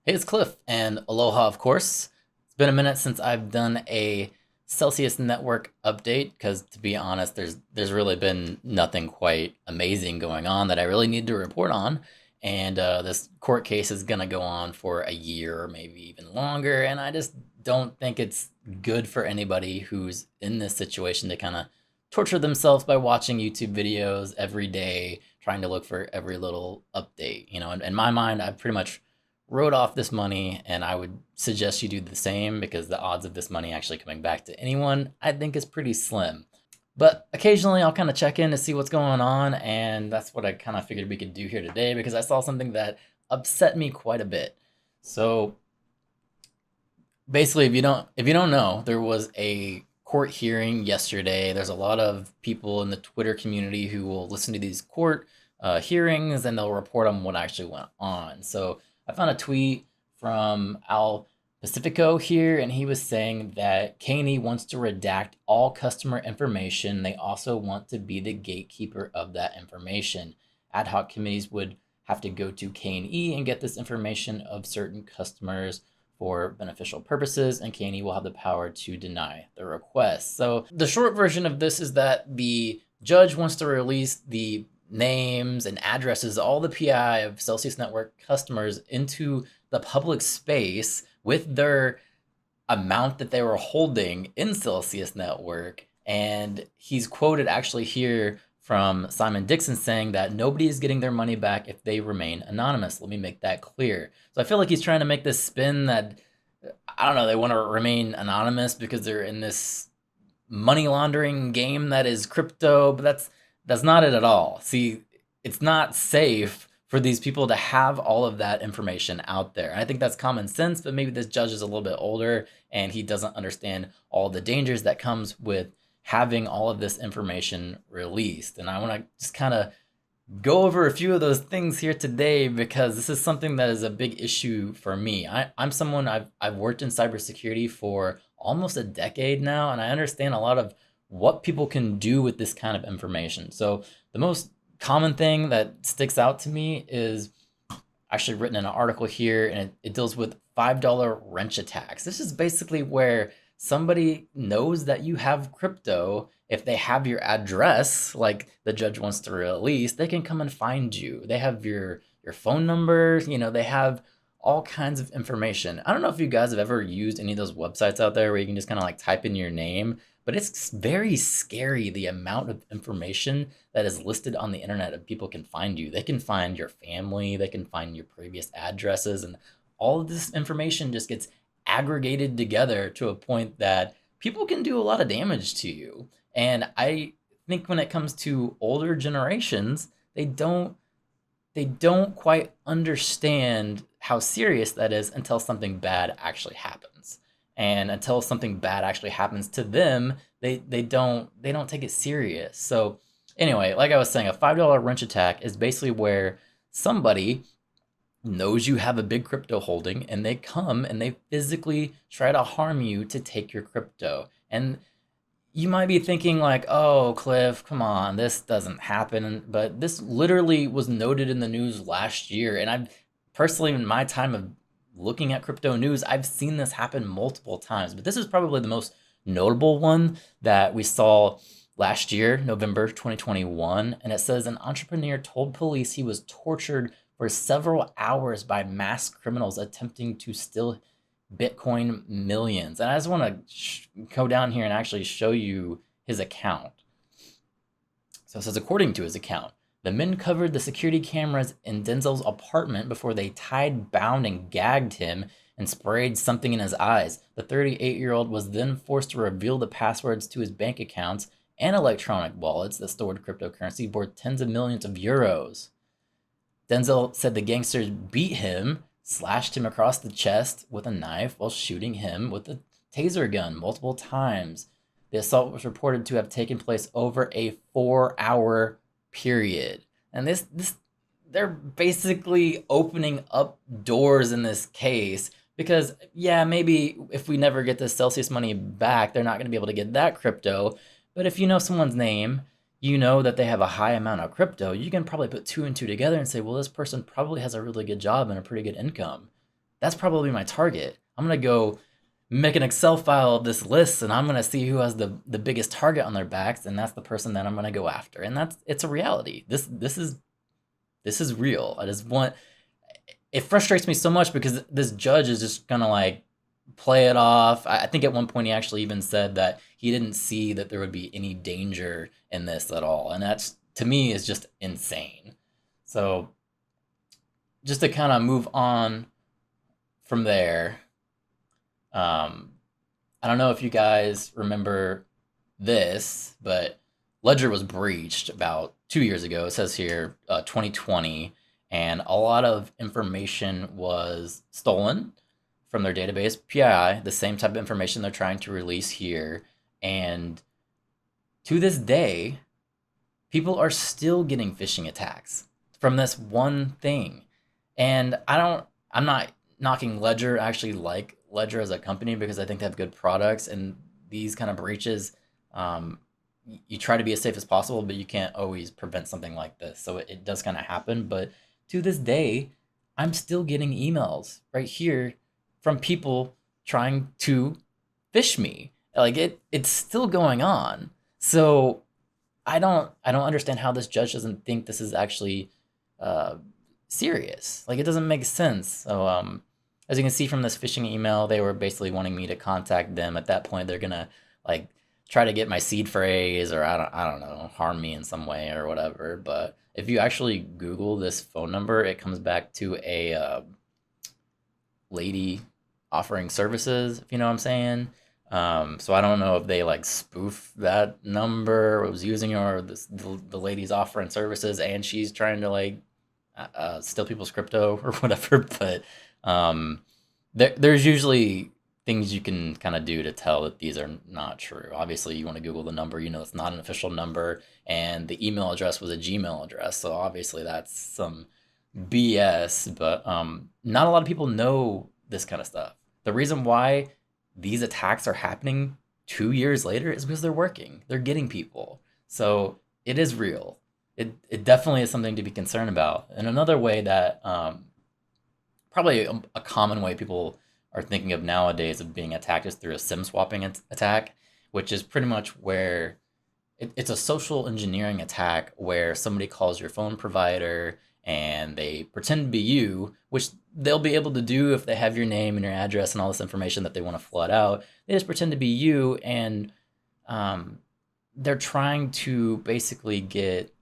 Hey, it's Cliff, and aloha, of course. It's been a minute since I've done a Celsius network update because, to be honest, there's really been nothing quite amazing going on that I really need to report on. And this court case is gonna go on for a year or maybe even longer, and I just don't think it's good for anybody who's in this situation to kind of torture themselves by watching YouTube videos every day, trying to look for every little update. In my mind, I've pretty much wrote off this money, and I would suggest you do the same because the odds of this money actually coming back to anyone I think is pretty slim. But occasionally I'll kind of check in to see what's going on, and that's what I kind of figured we could do here today because I saw something that upset me quite a bit. So basically, if you don't know, there was a court hearing yesterday. There's a lot of people in the Twitter community who will listen to these court hearings and they'll report on what actually went on. So I found a tweet from Al Pacifico here, and he was saying that K&E wants to redact all customer information. They also want to be the gatekeeper of that information. Ad hoc committees would have to go to K&E and get this information of certain customers for beneficial purposes, and K&E will have the power to deny the request. So the short version of this is that the judge wants to release the names and addresses, all the PI of Celsius Network customers into the public space with their amount that they were holding in Celsius Network. And he's quoted actually here from Simon Dixon saying that nobody is getting their money back if they remain anonymous. Let me make that clear. So I feel like he's trying to make this spin that, I don't know, they want to remain anonymous because they're in this money laundering game that is crypto, but that's not it at all. See, it's not safe for these people to have all of that information out there. And I think that's common sense, but maybe this judge is a little bit older and he doesn't understand all the dangers that comes with having all of this information released. And I want to just kind of go over a few of those things here today because this is something that is a big issue for me. I'm someone I've worked in cybersecurity for almost a decade now, and I understand a lot of what people can do with this kind of information. So the most common thing that sticks out to me is actually written in an article here, and it deals with $5 wrench attacks. This is basically where somebody knows that you have crypto. If they have your address, like the judge wants to release, they can come and find you. They have your phone number, they have all kinds of information. I don't know if you guys have ever used any of those websites out there where you can just kind of like type in your name, but it's very scary the amount of information that is listed on the internet and people can find you. They can find your family, they can find your previous addresses, and all of this information just gets aggregated together to a point that people can do a lot of damage to you. And I think when it comes to older generations, they don't quite understand how serious that is until something bad actually happens. And until something bad actually happens to them, they don't take it serious. So anyway, like I was saying, a $5 wrench attack is basically where somebody knows you have a big crypto holding and they come and they physically try to harm you to take your crypto. And you might be thinking like, "Oh, Cliff, come on, this doesn't happen." But this literally was noted in the news last year, and I've personally, in my time of looking at crypto news, I've seen this happen multiple times. But this is probably the most notable one that we saw last year, November 2021, and it says an entrepreneur told police he was tortured for several hours by masked criminals attempting to steal Bitcoin millions. And I just want to go down here and actually show you his account. So it says, according to his account, the men covered the security cameras in Denzel's apartment before they tied, bound, and gagged him and sprayed something in his eyes. The 38-year-old was then forced to reveal the passwords to his bank accounts and electronic wallets that stored cryptocurrency worth tens of millions of euros. Denzel said the gangsters beat him, slashed him across the chest with a knife while shooting him with a taser gun multiple times. The assault was reported to have taken place over a 4-hour period. And they're basically opening up doors in this case because, yeah, maybe if we never get this Celsius money back, they're not going to be able to get that crypto. But if you know someone's name, you know that they have a high amount of crypto, you can probably put two and two together and say, well, this person probably has a really good job and a pretty good income. that's probably my target. I'm gonna go make an Excel file of this list, and I'm gonna see who has the biggest target on their backs, and that's the person that I'm gonna go after. And that's it's a reality. This is real. I just want. It frustrates me so much because this judge is just gonna like play it off. I think at one point he actually even said that he didn't see that there would be any danger in this at all, and that's to me is just insane. So just to kind of move on from there, um, I don't know if you guys remember this, but Ledger was breached about 2 years ago. It says here 2020, and a lot of information was stolen from their database, PII, the same type of information they're trying to release here. And to this day, people are still getting phishing attacks from this one thing. And I'm not knocking Ledger. I actually like Ledger as a company because I think they have good products, and these kind of breaches, um, you try to be as safe as possible, but you can't always prevent something like this. So it does kind of happen. But to this day, I'm still getting emails right here from people trying to fish me. Like it's still going on. So I don't understand how this judge doesn't think this is actually uh, serious. Like it doesn't make sense. So as you can see from this phishing email, they were basically wanting me to contact them. At that point, they're gonna like try to get my seed phrase, or I don't know, harm me in some way or whatever. But if you actually Google this phone number, it comes back to a lady offering services, if you know what I'm saying. So I don't know if they like spoof that number or was using, or the lady's offering services and she's trying to like steal people's crypto or whatever. But um, there's usually things you can kind of do to tell that these are not true. Obviously, you want to Google the number, it's not an official number, and the email address was a Gmail address. So obviously, that's some BS. But not a lot of people know this kind of stuff. The reason why these attacks are happening 2 years later is because they're working. They're getting people. So it is real. It definitely is something to be concerned about. And another way that probably a common way people are thinking of nowadays of being attacked is through a SIM swapping attack, which is pretty much where it's a social engineering attack where somebody calls your phone provider and they pretend to be you, which they'll be able to do if they have your name and your address and all this information that they want to flood out. They just pretend to be you, and um, they're trying to basically get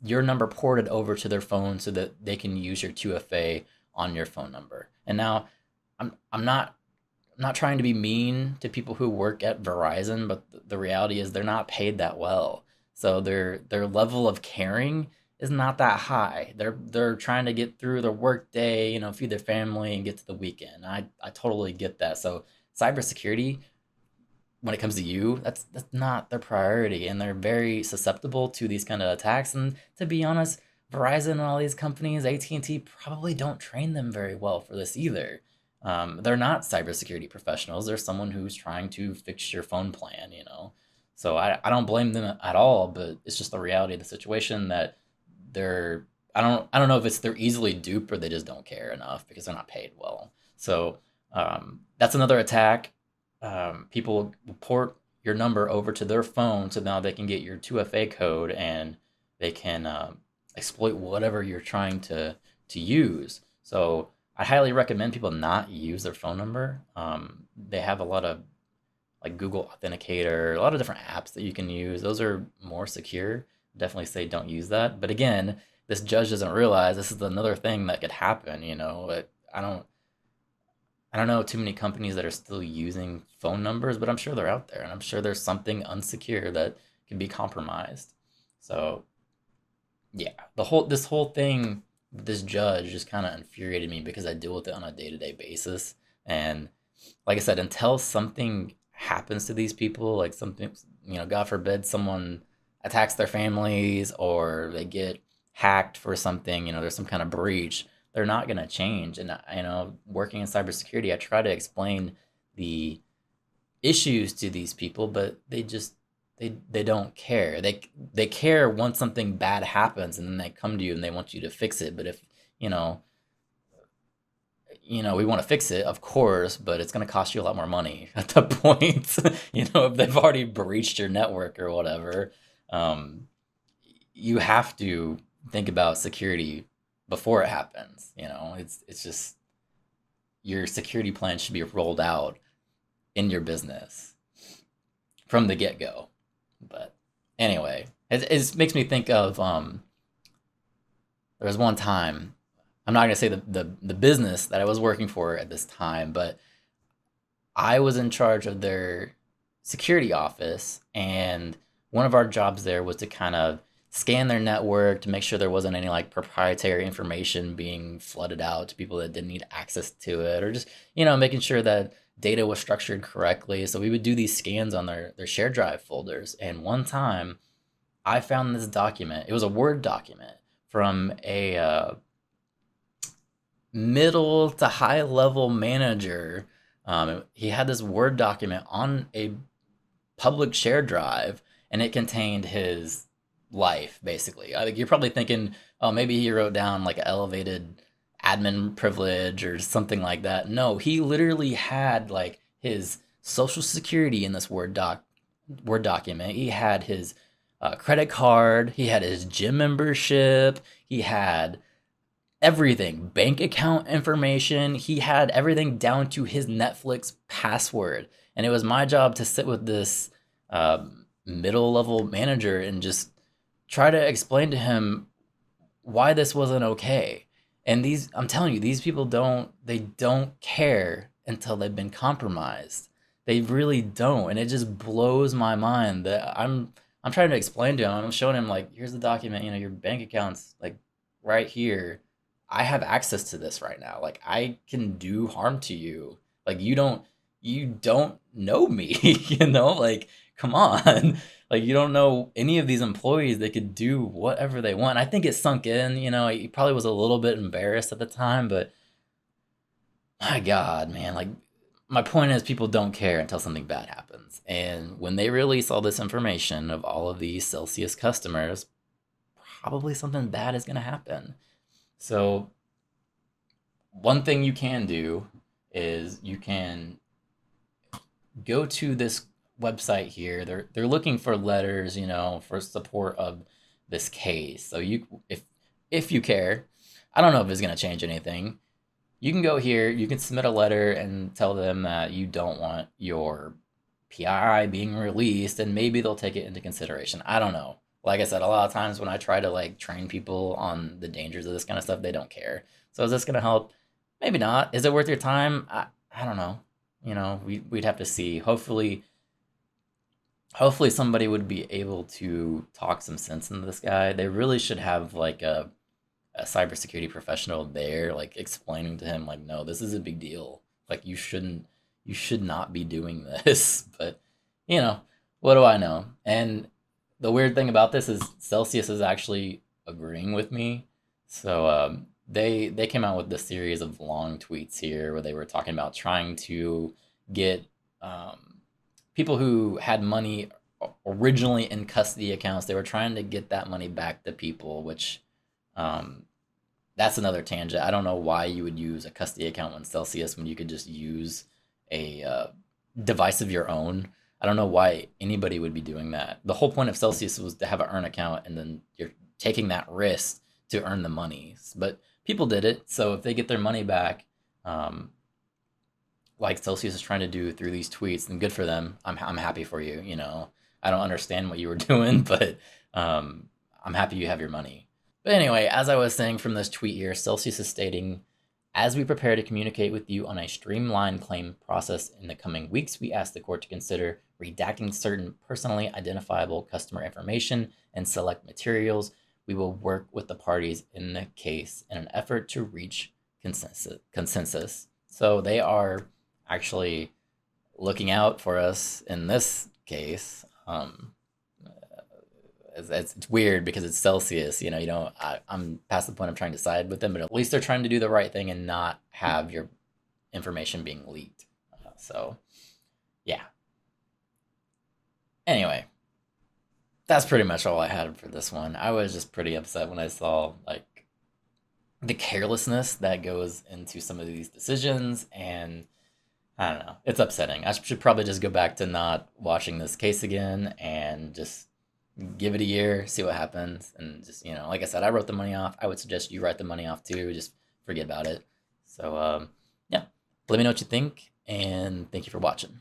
your number ported over to their phone so that they can use your 2FA on your phone number. And now, I'm not trying to be mean to people who work at Verizon, but the reality is they're not paid that well. So their level of caring is not that high. They're trying to get through their work day, feed their family and get to the weekend. I totally get that. So cybersecurity, when it comes to you, that's not their priority, and they're very susceptible to these kind of attacks. And to be honest, Verizon and all these companies, AT&T, probably don't train them very well for this either. They're not cybersecurity professionals. They're someone who's trying to fix your phone plan. So I don't blame them at all, but it's just the reality of the situation that they're I don't know if it's they're easily duped or they just don't care enough because they're not paid well. So that's another attack. People port your number over to their phone so now they can get your 2FA code, and they can exploit whatever you're trying to use. So I highly recommend people not use their phone number. They have a lot of like Google Authenticator, a lot of different apps that you can use. Those are more secure. Definitely say don't use that. But again, this judge doesn't realize this is another thing that could happen. I don't know too many companies that are still using phone numbers, but I'm sure they're out there, and I'm sure there's something unsecure that can be compromised. So yeah, this whole thing, this judge just kind of infuriated me because I deal with it on a day to day basis, and like I said, until something happens to these people, like something, God forbid, someone attacks their families or they get hacked for something, there's some kind of breach, they're not going to change. And, working in cybersecurity, I try to explain the issues to these people, but they don't care. They care once something bad happens, and then they come to you and they want you to fix it. But if, you know, we want to fix it, of course, but it's going to cost you a lot more money at that point. If they've already breached your network or whatever, um, you have to think about security before it happens. It's just your security plan should be rolled out in your business from the get go. But anyway, it makes me think of there was one time. I'm not gonna say the business that I was working for at this time, but I was in charge of their security office, and one of our jobs there was to kind of scan their network to make sure there wasn't any like proprietary information being flooded out to people that didn't need access to it, or just making sure that data was structured correctly. So we would do these scans on their shared drive folders, and one time I found this document. It was a Word document from a middle to high level manager. He had this Word document on a public share drive, and it contained his life, basically. I think you're probably thinking, oh, maybe he wrote down like an elevated admin privilege or something like that. No, he literally had like his social security in this Word document. He had his credit card. He had his gym membership. He had everything, bank account information. He had everything down to his Netflix password. And it was my job to sit with this middle level manager and just try to explain to him why this wasn't okay. And I'm telling you, these people don't care until they've been compromised. They really don't. And it just blows my mind that I'm trying to explain to him. I'm showing him like, here's the document, your bank account's like right here. I have access to this right now. Like I can do harm to you. Like you don't know me, like come on. Like you don't know any of these employees. They could do whatever they want. I think it sunk in, he probably was a little bit embarrassed at the time, but my God, man, like my point is people don't care until something bad happens. And when they release all this information of all of these Celsius customers, probably something bad is going to happen. So one thing you can do is you can go to this website here. They're looking for letters, for support of this case. So if you care, I don't know if it's going to change anything. You can go here, you can submit a letter and tell them that you don't want your PII being released, and maybe they'll take it into consideration. I don't know. Like I said, a lot of times when I try to like train people on the dangers of this kind of stuff, they don't care. So is this going to help? Maybe not. Is it worth your time? I don't know. We'd have to see. Hopefully somebody would be able to talk some sense into this guy. They really should have like a cybersecurity professional there, like explaining to him, like, no, this is a big deal. Like you should not be doing this. But what do I know? And the weird thing about this is Celsius is actually agreeing with me. So they came out with this series of long tweets here where they were talking about trying to get people who had money originally in custody accounts. They were trying to get that money back to people, which that's another tangent. I don't know why you would use a custody account in Celsius when you could just use a device of your own. I don't know why anybody would be doing that. The whole point of Celsius was to have an earn account, and then you're taking that risk to earn the money. But people did it, so if they get their money back, like Celsius is trying to do through these tweets, then good for them. I'm happy for you. I don't understand what you were doing, but I'm happy you have your money. But anyway, as I was saying from this tweet here, Celsius is stating, as we prepare to communicate with you on a streamlined claim process in the coming weeks, we ask the court to consider redacting certain personally identifiable customer information and select materials. We will work with the parties in the case in an effort to reach consensus. So they are actually looking out for us in this case. It's weird because it's Celsius, I'm past the point of trying to side with them, but at least they're trying to do the right thing and not have your information being leaked. So, yeah. Anyway, that's pretty much all I had for this one. I was just pretty upset when I saw, like, the carelessness that goes into some of these decisions, and I don't know. It's upsetting. I should probably just go back to not watching this case again and just give it a year, see what happens, and just like I said, I wrote the money off. I would suggest you write the money off too. Just forget about it. So yeah, let me know what you think, and thank you for watching.